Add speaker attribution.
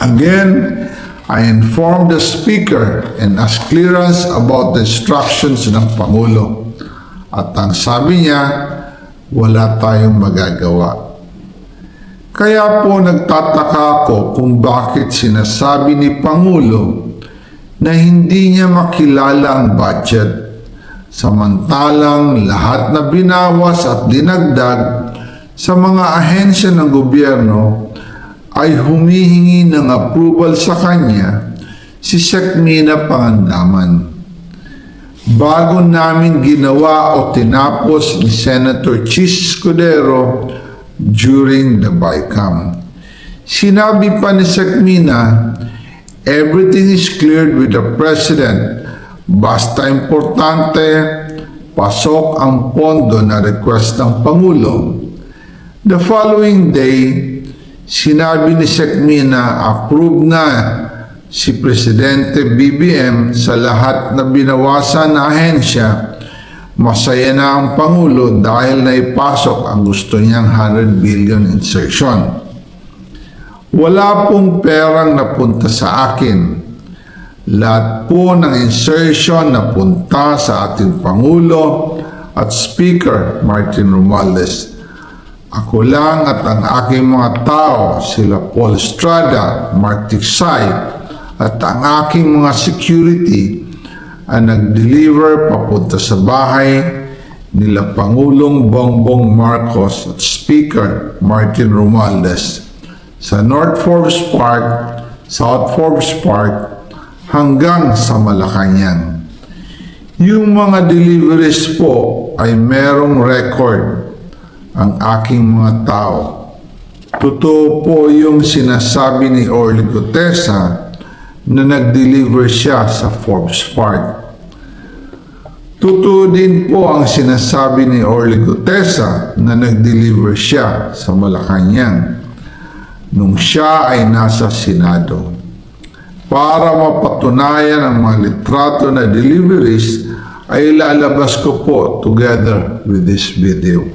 Speaker 1: Again, I informed the Speaker and asked clearance about the instructions ng Pangulo. At ang sabi niya, wala tayong magagawa. Kaya po nagtataka ako kung bakit sinasabi ni Pangulo na hindi niya makilala ang budget. Samantalang lahat na binawas at dinagdag sa mga ahensya ng gobyerno ay humihingi ng approval sa kanya si Sec. Mina Pangandaman. Bago namin ginawa o tinapos ni Senator Chis Escudero during the BICAM. Sinabi pa ni Sec. Mina, everything is cleared with the President. Basta importante, pasok ang pondo na request ng Pangulo. The following day, sinabi ni Sec. Mina, approve na si Presidente BBM sa lahat na binawasan na ahensya. Masaya na ang Pangulo dahil naipasok ang gusto niyang 100 billion insertion. Wala pong perang napunta sa akin. Lahat po ng insertion na punta sa ating Pangulo at Speaker Martin Romualdez. Ako lang at ang aking mga tao, sila Paul Estrada, Mark Tiksay, at ang aking mga security ang nag-deliver papunta sa bahay nila Pangulong Bongbong Marcos at Speaker Martin Romualdez sa North Forbes Park, South Forbes Park, hanggang sa Malacanang. Yung mga deliveries po ay merong record ang aking mga tao. Totoo po yung sinasabi ni Orly Gutesa na nag-deliver siya sa Forbes Park. Totoo din po ang sinasabi ni Orly Gutesa na nag-deliver siya sa Malacanang nung siya ay nasa Senado. Para mapatunayan ang mga litrato na deliveries ay ilalabas ko po together with this video.